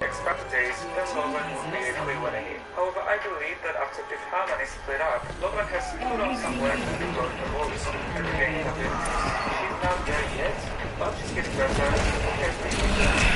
Expected days, then Logan would immediately win a hit. However, I believe that after Fifth Harmony split up, Logan has put on some work to develop the voice and regain abilities. She's not there yet, but she's getting better every day.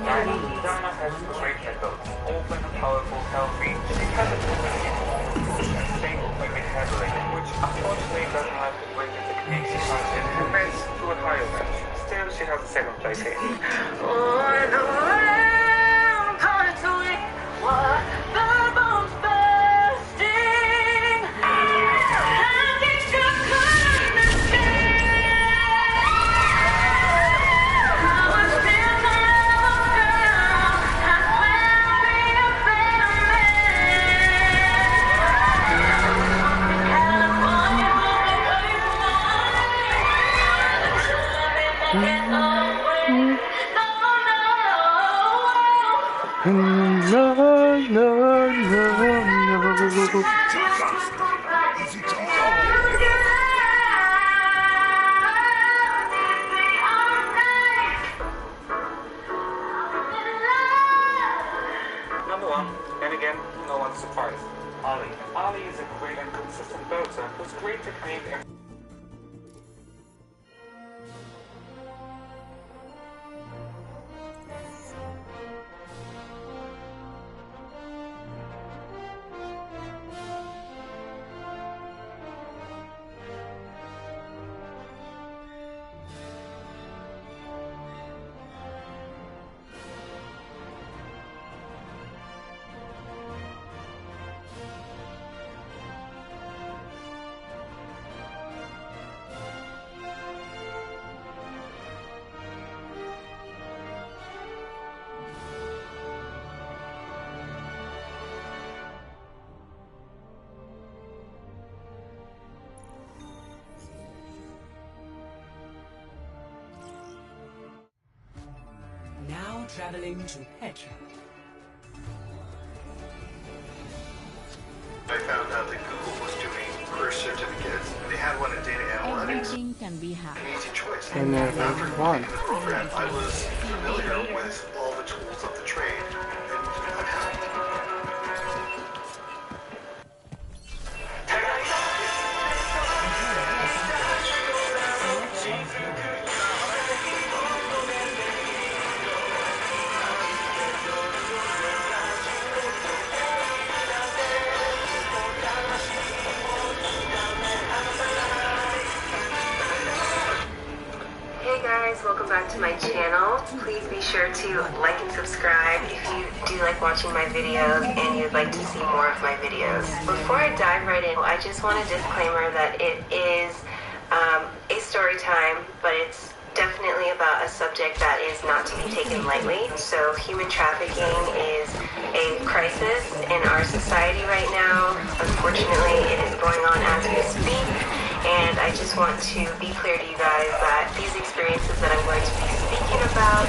Diana has great methods, open, powerful, healthy. She has a stable moving heavily, which unfortunately doesn't have the great techniques she has in her best to a higher match. Still, she has a second place here. Number one, and again, no one's surprised. Ali. Ali is a great and consistent boxer who's great technique and now traveling to Petra. I found out that Google was doing birth certificates. They had one in data analytics. Everything can be hacked. An easy choice. And After one. completing the program, I was familiar with all the tools of the trade, and I'm happy. Welcome back to my channel. Please be sure to like and subscribe if you do like watching my videos and you'd like to see more of my videos. Before I dive right in, I just want a disclaimer that it is a story time, but it's definitely about a subject that is not to be taken lightly. So human trafficking is a crisis in our society right now. Unfortunately, it is going on as we speak. And I just want to be clear to you guys that these experiences that I'm going to be speaking about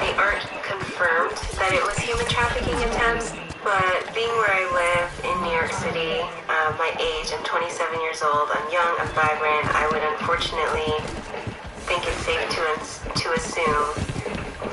They aren't confirmed that it was human trafficking attempts, but being where I live in New York City, my age, I'm 27 years old, I'm young, I'm vibrant, I would unfortunately think it's safe to assume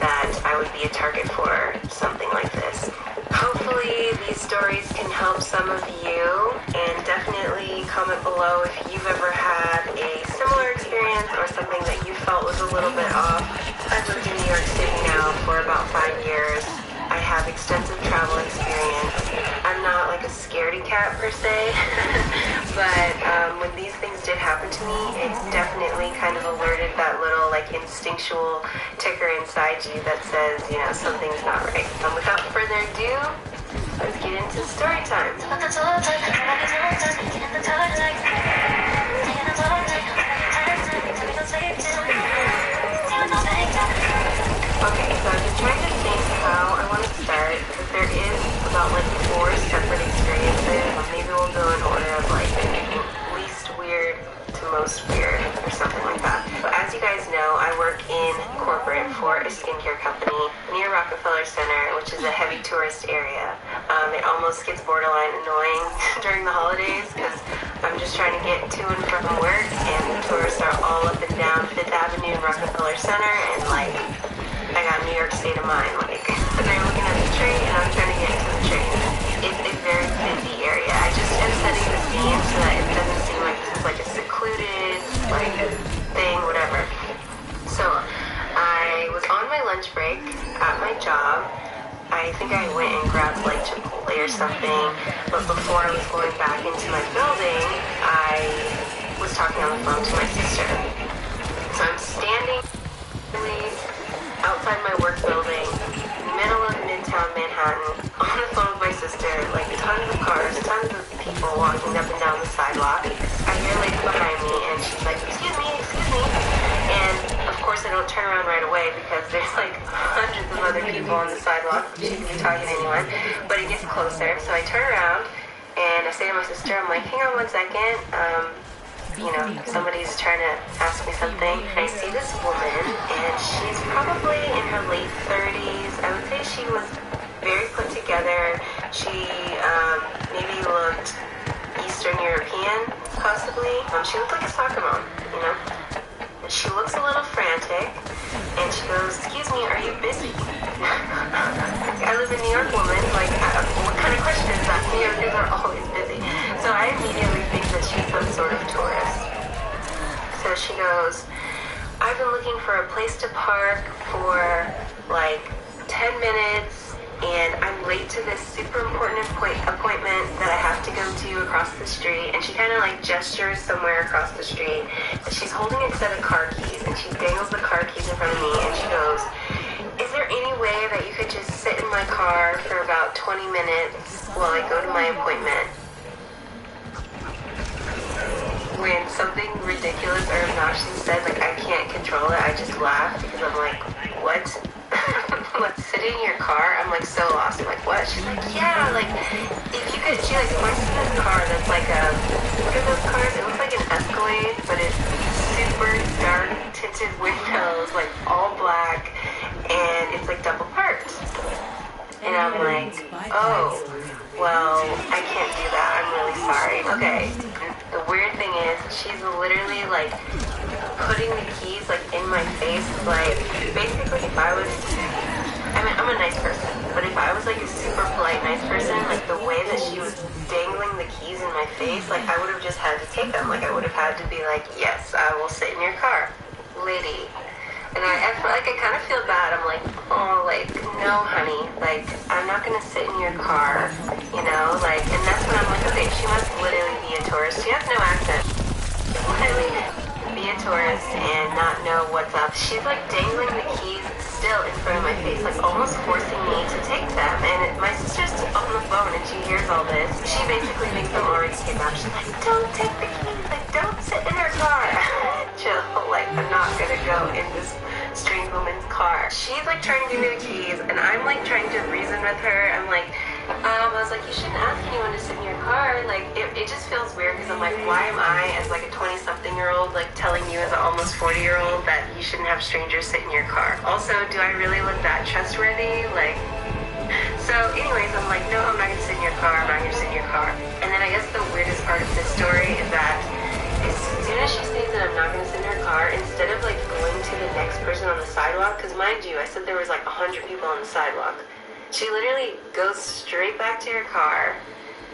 that I would be a target for something like this. Hopefully these stories can help some of you, and definitely comment below if you've ever had a similar experience or something that you felt was a little bit off. I've lived in New York City now for about 5 years. I have extensive travel experience. I'm not like a scaredy cat per se, but when these things did happen to me, it definitely kind of alerted that little like instinctual ticker inside you that says, you know, something's not right. Without further ado, let's get into story time. Okay, so I've been trying to think how I want to start, because there is about like 4 separate experiences. Maybe we'll go in order of like least weird to most weird or something like that. But as you guys know, I work in corporate for a skincare company near Rockefeller Center, which is a heavy tourist area. It almost gets borderline annoying during the holidays because I'm just trying to get to and from work, and the tourists are all up and down Fifth Avenue and Rockefeller Center, and like I got New York State of mind, like they're looking at the train and I'm trying to get to the train. It's a very busy area. I just am setting the scene so that it doesn't seem like this is like a secluded like thing, whatever. So I was on my lunch break at my job. I think I went and grabbed like Chipotle or something, but before I was going back into my building, I was talking on the phone to my sister. So I'm standing outside my work building, middle of Midtown Manhattan, on the phone with my sister, like tons of cars, tons of people walking up and down the sidewalk. I hear a lady behind me and she's like, excuse me, and of course I don't turn around right away because there's like hundreds of other people on the sidewalk. She could be talking to anyone, but it gets closer, so I turn around and I say to my sister, I'm like, hang on 1 second, you know, somebody's trying to ask me something. I see this woman, and she's probably in her late 30s. I would say she was very put together. She maybe looked Eastern European, possibly. She looked like a soccer mom, you know. She looks a little frantic, and she goes, excuse me, are you busy? I live in New York, woman. Like, what kind of question is that? New Yorkers are always busy. So I immediately think that she's some sort of tourist. So she goes, I've been looking for a place to park for like 10 minutes, and I'm late to this super important appointment that I have to go to across the street. And she kind of like gestures somewhere across the street. She's holding a set of car keys, and she dangles the car keys in front of me, and she goes, is there any way that you could just sit in my car for about 20 minutes while I go to my appointment? When something ridiculous or obnoxious said, like I can't control it, I just laugh because I'm like, what? Like, sit in your car? I'm like so lost. I'm like, what? She's like, yeah, like if you could, she like points to this car that's like a, what are those cars? It looks like an Escalade, but it's super dark tinted windows, like all black, and it's like double parked. And I'm like, oh, well, I can't do that. I'm really sorry. Okay. The weird thing is, she's literally like putting the keys like in my face. Like, basically, if I was, I mean, I'm a nice person, but if I was like a super polite nice person, like the way that she was dangling the keys in my face, like I would have just had to take them. Like I would have had to be like, yes, I will sit in your car, lady. And I kind of feel bad. I'm like, oh, like, no, honey, like, I'm not gonna sit in your car, you know, like, and that's when I'm like, okay, she must literally be a tourist. She has no accent. Literally be a tourist and not know what's up. She's like dangling the keys still in front of my face, like almost forcing me to take them. And my sister's on the phone and she hears all this. She basically thinks I'm already kidnapped. She's like, don't take the keys, like, don't sit in her car. Chill, like, I'm not gonna go in this strange woman's car. She's like trying to give me the keys and I'm like trying to reason with her. I'm like, I was like, you shouldn't ask anyone to sit in your car. Like, it just feels weird because I'm like, why am I, as like a 20-something-year-old, like telling you as an almost 40-year-old that you shouldn't have strangers sit in your car. Also, do I really look that trustworthy? Like, so anyways, I'm like, no, I'm not gonna sit in your car, I'm not gonna sit in your car. And then I guess the weirdest part of this story is that as soon as she states that I'm not gonna sit in her car, instead of like going to the next person on the sidewalk, because mind you, I said there was like 100 people on the sidewalk, she literally goes straight back to her car,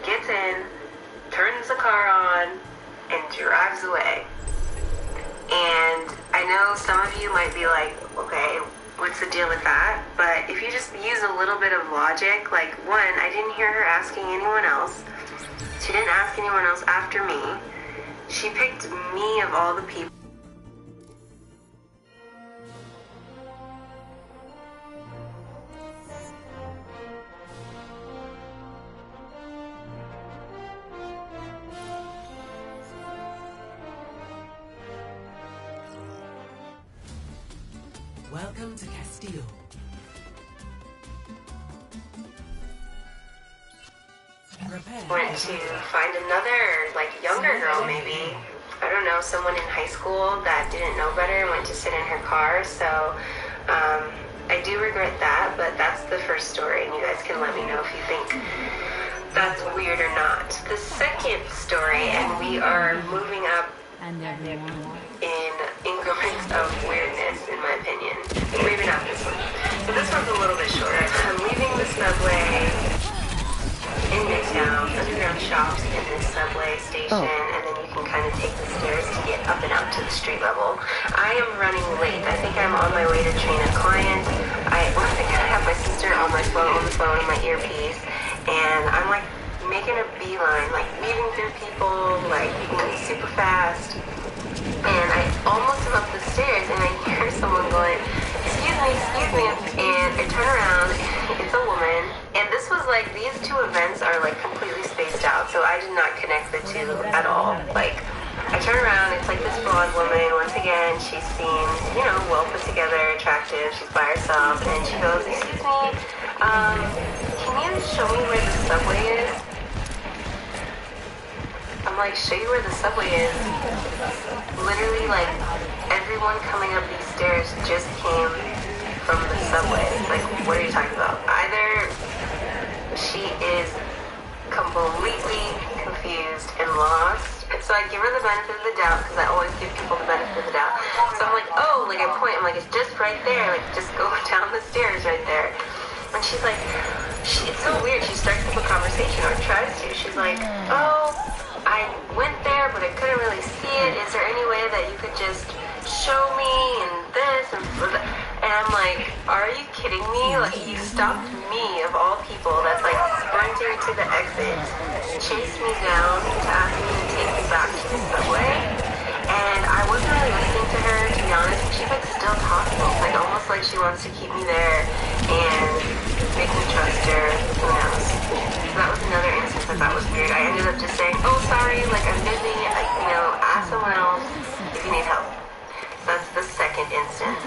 gets in, turns the car on, and drives away. And I know some of you might be like, okay, what's the deal with that? But if you just use a little bit of logic, like one, I didn't hear her asking anyone else. She didn't ask anyone else after me. She picked me of all the people. Welcome to Castile. Prepare. Went to find another, like, younger girl maybe. I don't know, someone in high school that didn't know better and went to sit in her car. So I do regret that, but that's the first story, and you guys can let me know if you think that's weird or not. The second story, and we are moving up in increments of weirdness, in my opinion. Maybe not this one. So this one's a little bit shorter. I'm leaving the subway in Midtown, underground shops in this subway station, and then you can kind of take the stairs to get up and out to the street level. I am running late. I think I'm on my way to train a client. I have my sister on the phone in my earpiece, and I'm like making a beeline, like weaving through people, like moving super fast. And I almost am up the stairs, and I hear someone going, excuse me, and I turn around, it's a woman, and this was like, these two events are like completely spaced out, so I did not connect the two at all. Like, I turn around, it's like this blonde woman, once again, she seems, you know, well put together, attractive, she's by herself, and she goes, excuse me, can you show me where the subway is? I'm like, show you where the subway is? Literally, like, everyone coming up these stairs just came from the subway. Like, what are you talking about? Either she is completely confused and lost. So I give her the benefit of the doubt, because I always give people the benefit of the doubt. So I'm like, oh, like I point, I'm like, it's just right there. Like, just go down the stairs right there. And she's like, it's so weird. She starts up a conversation, or tries to. She's like, oh, I went there, but I couldn't really see it. Is there any way that you could just show me and this and that? And I'm like, are you kidding me? Like, you stopped me, of all people, that's like sprinting to the exit, chased me down to ask me to take me back to the subway. And I wasn't really listening to her, to be honest. She's like still talking, like almost like she wants to keep me there and make me trust her. Who knows? So that was another instance I thought was weird. I ended up just saying, oh, sorry, like I'm busy, like, you know, ask someone else if you need help. So that's the second instance.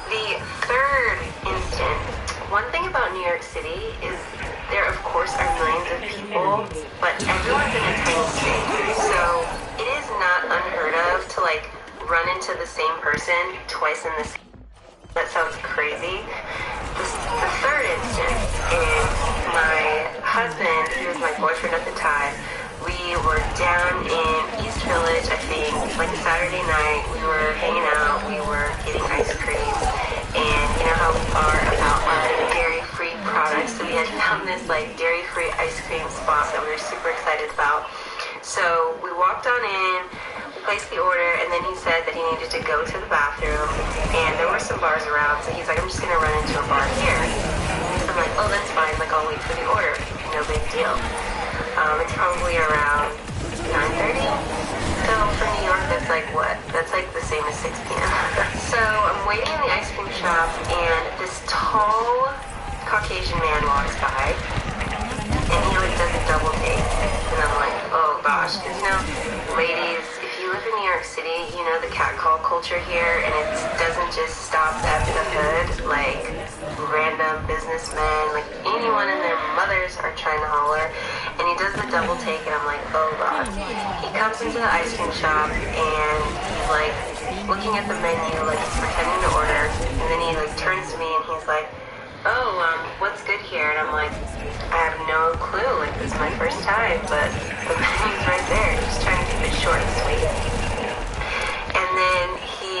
The third instance, one thing about New York City is there, of course, are millions of people, but everyone's in a tiny space. So it is not unheard of to, like, run into the same person twice in the same. That sounds crazy. The third instance is my husband, he was my boyfriend at the time. We were down in East Village, I think, like a Saturday night. We were hanging out, we were getting ice cream, and you know how we are about our dairy-free products. So we had found this like dairy-free ice cream spot that we were super excited about. So we walked on in, placed the order, and then he said that he needed to go to the bathroom, and there were some bars around, so he's like, I'm just gonna run into a bar here. I'm like, oh, that's fine, like I'll wait for the order, no big deal. It's probably around 9:30, so for New York, that's like what? That's like the same as 6 p.m. So I'm waiting in the ice cream shop, and this tall Caucasian man walks by, and he always does a double take, and I'm like, oh gosh, because you know, ladies, if you live in New York City, you know the catcall culture here, and it doesn't just stop at the hood. Like, random businessmen, like anyone and their mothers are trying to holler. And he does the double take, and I'm like, oh god. He comes into the ice cream shop, and he's like looking at the menu, like he's pretending to order. And then he like turns to me, and he's like, oh, what's good here? And I'm like, I have no clue. Like, this is my first time, but the menu's right there. Just trying to keep it short and sweet. And then he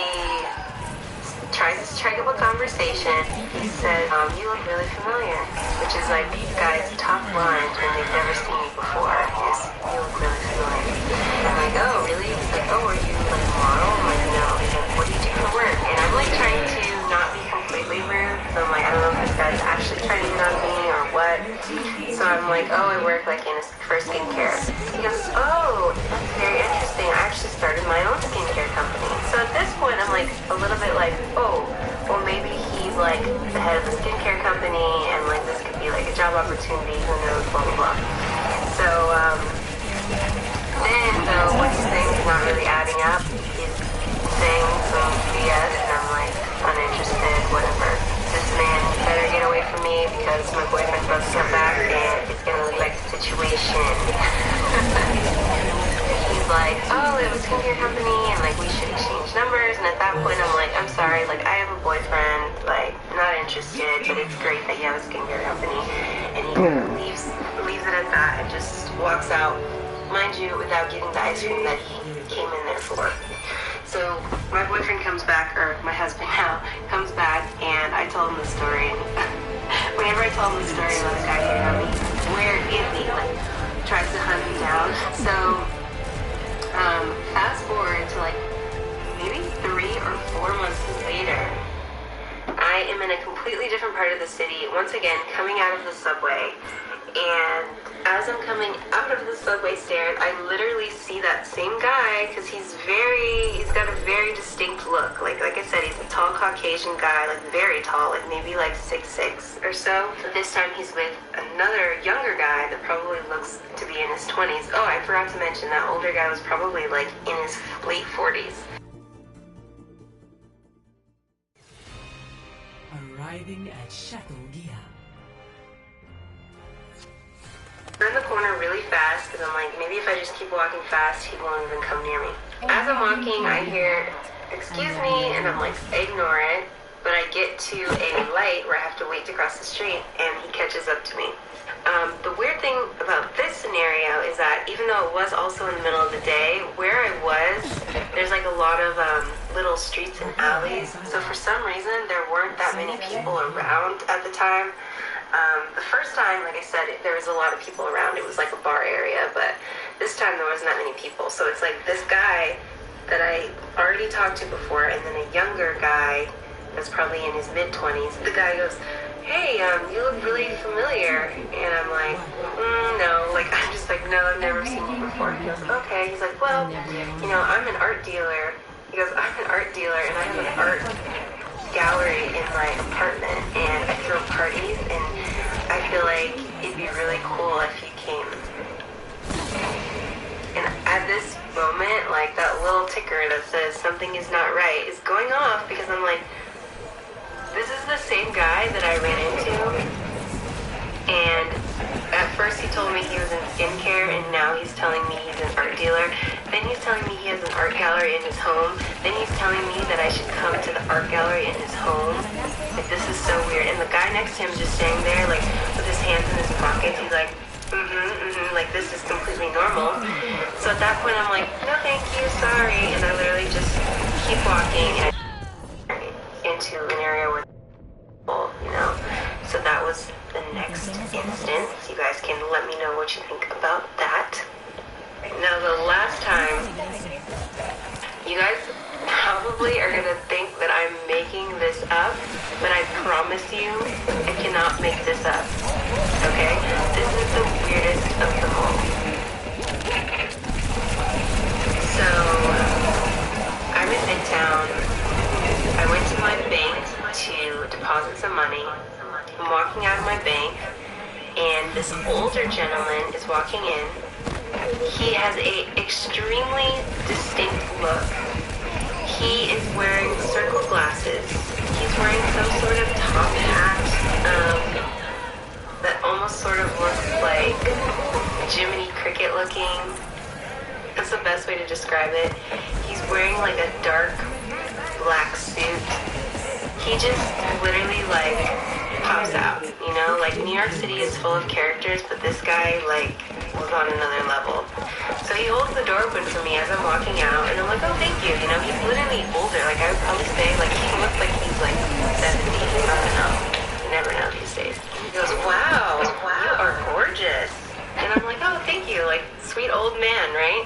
tries to strike up a conversation. He says, you look really familiar, which is like guys' top line when they've never seen you before. Is, you look really familiar. And I'm like, oh, really? He's like, oh, are you like a model? I'm like, no. He's like, what do you do for work? And I'm like trying to not be completely rude. So I'm like, I don't know if this guy's actually trying to hit on me or what. So I'm like, oh, I work like for skincare. He goes, oh, that's very interesting. I actually started my own skincare company. So at this point, I'm like a little bit like, oh, well maybe he's like the head of a skincare company, and like this could be like a job opportunity. Who knows? Blah blah blah. So then though, what he's saying is not really adding up. He's saying some BS, and I'm like uninterested. Whatever. This man better get away from me because my boyfriend's about to come back and it's gonna look like the situation. He's like, oh, we have a skincare company and like we should exchange numbers. And at that point I'm like, I'm sorry, like I have a boyfriend, like not interested, but it's great that you have a skincare company. And he leaves it at that and just walks out, mind you, without getting the ice cream that he came in there for. So my boyfriend comes back, or my husband now, comes back, and I tell him the story. Whenever I tell him the story about the guy hitting on me, where is he? Like, tries to hunt him down. So, fast forward to like maybe 3 or 4 months later, I am in a completely different part of the city, once again, coming out of the subway. And as I'm coming out of the subway stairs, I literally see that same guy, because he's got a very distinct look. Like I said, he's a tall Caucasian guy, like very tall, like maybe like 6'6" or so. But this time he's with another younger guy that probably looks to be in his 20s. Oh, I forgot to mention that older guy was probably like in his late 40s. Arriving at Chateau Gia. Turn the corner really fast because I'm like, maybe if I just keep walking fast, he won't even come near me. As I'm walking, I hear, excuse me, and I'm like, ignore it. But I get to a light where I have to wait to cross the street, and he catches up to me. The weird thing about this scenario is that even though it was also in the middle of the day, where I was, there's like a lot of little streets and alleys. So for some reason, there weren't that many people around at the time. The first time, like I said, there was a lot of people around. It was like a bar area, but this time there wasn't that many people. So it's like this guy that I already talked to before, and then a younger guy that's probably in his mid-20s. The guy goes, hey, you look really familiar. And I'm like, no. Like, I'm just like, no, I've never seen you before. He goes, okay. He's like, well, you know, I'm an art dealer. He goes, I'm an art dealer, and I have an art gallery in my apartment, and I throw parties, and I feel like it'd be really cool if you came. And at this moment, like that little ticker that says something is not right is going off, because I'm like, this is the same guy that I ran into, and at first he told me he was in skincare, and now he's telling me he's an art dealer. Then he's telling me he has an art gallery in his home. Then he's telling me that I should come to the art gallery in his home. Like, this is so weird. And the guy next to him just standing there, like, with his hands in his pockets, he's like, like, this is completely normal. So at that point, I'm like, no, thank you, sorry. And I literally just keep walking and into an area where people, you know. So that was the next instance. You guys can let me know what you think about that. Now, the last time, you guys probably are going to think that I'm making this up, but I promise you, I cannot make this up. Okay? This is the weirdest of them all. So, I'm in Midtown. I went to my bank to deposit some money. I'm walking out of my bank, and this older gentleman is walking in. He has a extremely distinct look. He is wearing circle glasses. he's wearing some sort of top hat that almost sort of looks like Jiminy Cricket looking. That's the best way to describe it. He's wearing like a dark black suit. He just literally like pops out, you know? Like New York City is full of characters, but this guy like was on another level. So he holds the door open for me as I'm walking out, and I'm like, oh, thank you. You know, he's literally older. Like I would probably say like he looks like he's like 70. I don't know. You never know these days. He goes, wow, you are gorgeous. And I'm like, oh, thank you. Like sweet old man, right?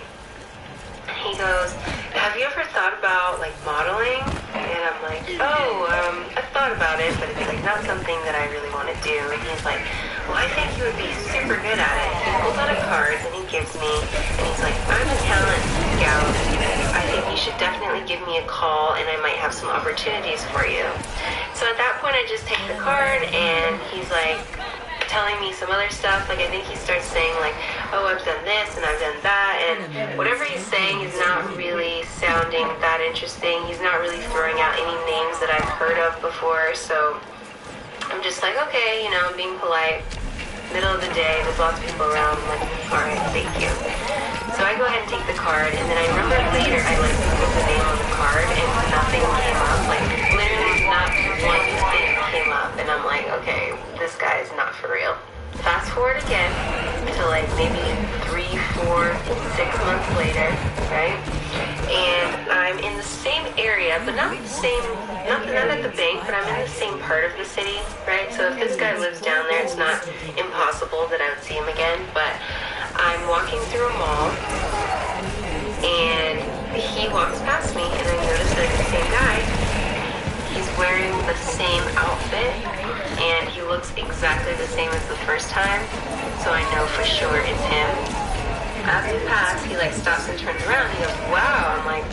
He goes, have you ever thought about like modeling? And I'm like, oh, I've thought about it, but it's like not something that I really want to do. And he's like, well, I think you would be super good at it. He pulls out a card and he gives me, and he's like, I'm a talent scout. I think you should definitely give me a call and I might have some opportunities for you. So at that point I just take the card and he's like telling me some other stuff. Like I think he starts saying like, oh, I've done this and I've done that, and whatever he's saying is not really sounding that interesting. He's not really throwing out any names that I've heard of before, so I'm just like, okay, you know, I'm being polite. Middle of the day, there's lots of people around. I'm like, alright, thank you. So I go ahead and take the card, and then I remember later I like Googled the name on the card and nothing came up. Like literally not one thing came up, and I'm like, okay, this guy is not for real. Fast forward again to like maybe 3, 4, 6 months later, right? And I'm in the same area, but not the same, not at the bank, but I'm in the same part of the city, right? So if this guy lives down there, it's not impossible that I would see him again, but I'm walking through a mall, and he walks past me, and I notice that it's the same guy. He's wearing the same outfit, and he looks exactly the same as the first time, so I know for sure it's him. As we pass, he like stops and turns around, he goes, wow, I'm like,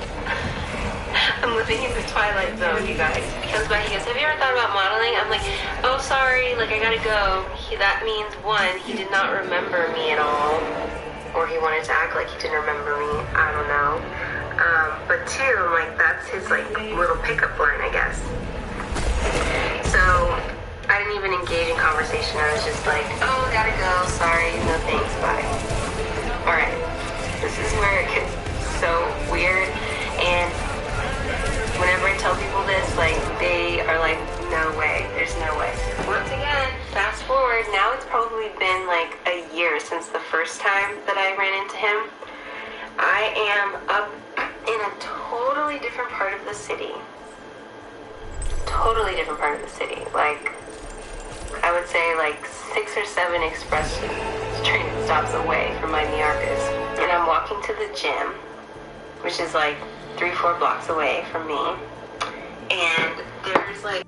I'm living in the Twilight Zone, you guys. He comes by, he goes, have you ever thought about modeling? I'm like, oh, sorry, like I gotta go. That means one, he did not remember me at all, or he wanted to act like he didn't remember me, I don't know. But two, I'm like, that's his like little pickup line, I guess. So I didn't even engage in conversation. I was just like, oh, gotta go, sorry, no thanks, bye. Alright, this is where it gets so weird, and whenever I tell people this, like, they are like, no way, there's no way. Once again, fast forward, now it's probably been like a year since the first time that I ran into him. I am up in a totally different part of the city. Totally different part of the city. Like, I would say like 6 or 7 express train stops away from my New Yorkers. And I'm walking to the gym, which is like 3, 4 blocks away from me. And there's like...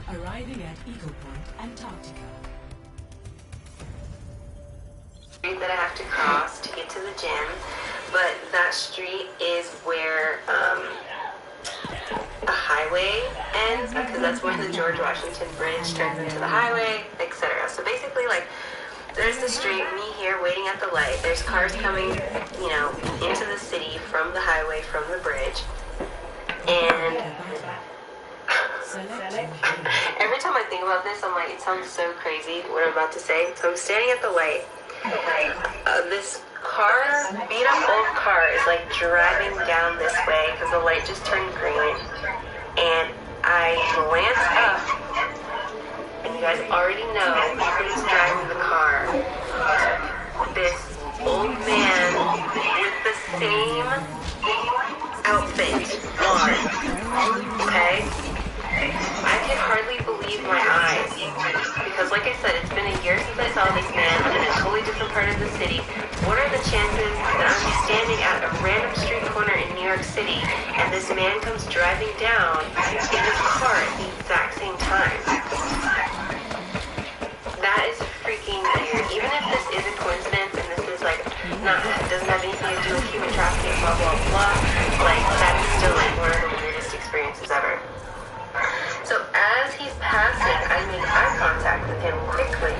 Arriving at Eagle Point, Antarctica. that I have to cross to get to the gym, but that street is where a highway ends, because that's where the George Washington Bridge turns into the highway, etc. So basically, like, there's the street, me here waiting at the light, there's cars coming, you know, into the city from the highway, from the bridge, and every time I think about this, I'm like, it sounds so crazy what I'm about to say. So I'm standing at the light. This car, beat up old car, is like driving down this way because the light just turned green. And I glance up, and you guys already know who's driving the car. This old man with the same outfit on. Okay? I could hardly believe my eyes, because like I said, it's been a year since I saw this man. I'm in a totally different part of the city. What are the chances that I'm standing at a random street corner in New York City and this man comes driving down in his car at the exact same time? That is freaking weird. Even if this is a coincidence and this is like doesn't have anything to do with human trafficking, blah blah blah, like that's still like one of the weirdest experiences ever. So as he's passing, I make eye contact with him quickly,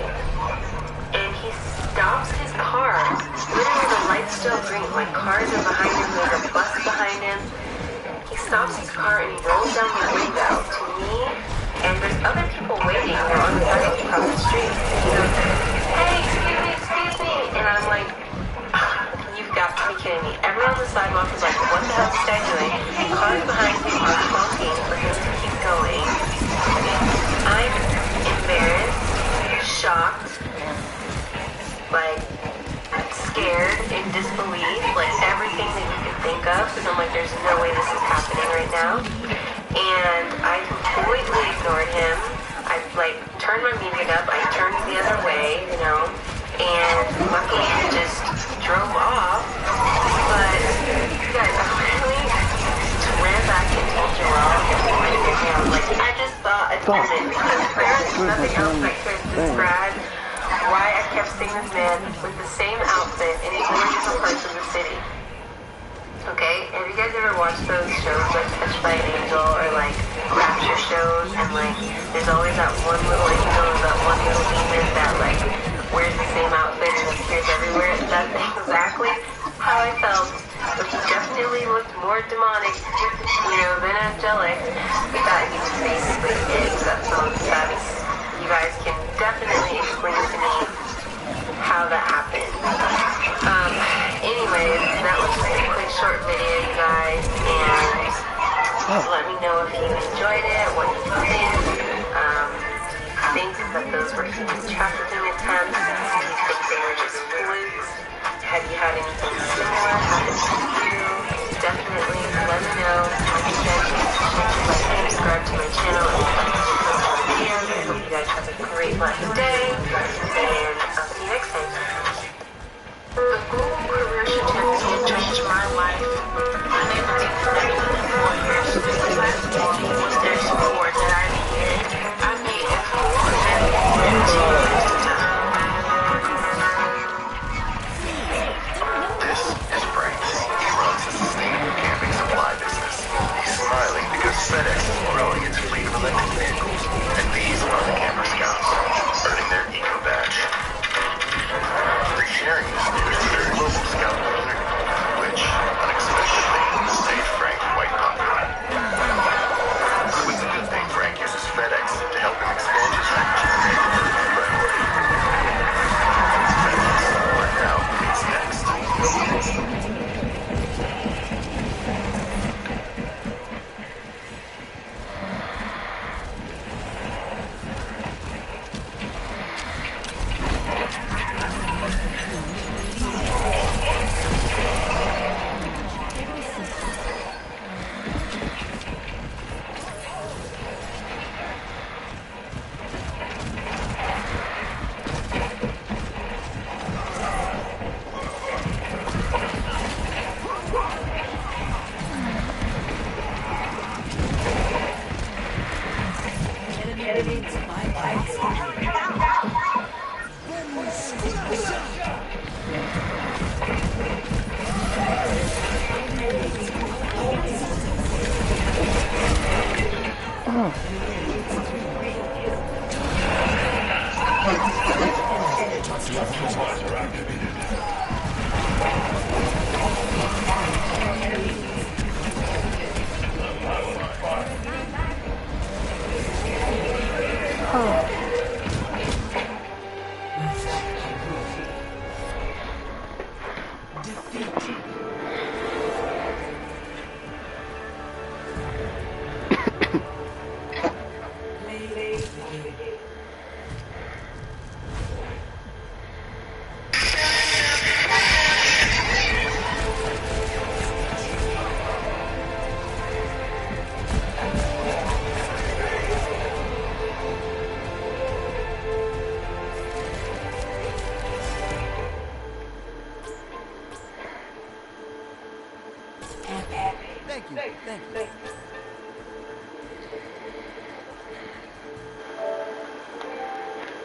and he stops his car. Literally, the light's still green. Like, cars are behind him, there's a bus behind him, stops his car and he rolls down the window to me, and there's other people waiting, you know, on the sidewalk across the street. And he goes, "Hey, excuse me," and I'm like, "You've got to be kidding me." Everyone on the sidewalk is like, "What the hell is this guy doing?" Cars behind him are honking for him to keep going. I'm embarrassed, shocked, like, scared, in disbelief, like everything that you can think of, because I'm like, there's no way this is happening right now. And I completely ignored him. I like turned my music up, I turned the other way, you know, and luckily he just drove off. But you guys, I literally ran back and told Joelle and pointed at him, like, I just saw a demon, because there is nothing else I could describe why I kept seeing this man with the same outfit in four different parts of the city. Okay, have you guys ever watched those shows like Touched by an Angel or like Rapture shows, and like there's always that one little angel or that one little demon that like wears the same outfit and appears everywhere? That's exactly how I felt, but he definitely looked more demonic, you know, than angelic. That he was basically it. That's you guys can definitely explain to me how that happened. Anyways, that was just a quick short video, you guys, and let me know if you enjoyed it, what you think. I think that those were human trafficking attempts. Do you think they were just flukes? Have you had anything similar happen to you? Definitely let me know. Again, like and subscribe to my channel and like the videos. I hope you guys have a great blessed day, and I'll see you next time. The Google career certificate changed my life. Unable to connect with employers, the platform was their support that I needed. I made a full commitment to This is Bryce. He runs a sustainable camping supply business. He's smiling because FedEx is growing its fleet of electric vehicles, and these are the camper scouts, earning their eco badge. They're sharing this news to their local scout community, which unexpectedly saved Frank quite popular. It's a good thing Frank uses FedEx to help him expand his reach and make it a priority. FedEx, where now is next.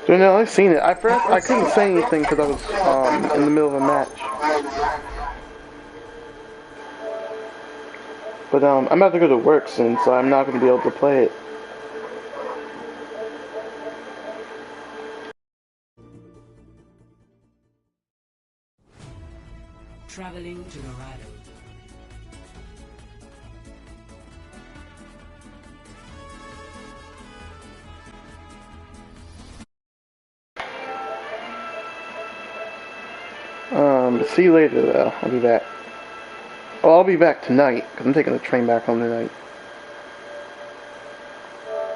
So now I've seen it. I couldn't say anything because I was in the middle of a match. But I'm about to go to work soon, so I'm not going to be able to play it. Traveling to Laredo. But see you later, though. I'll be back. Oh, I'll be back tonight, because I'm taking the train back home tonight.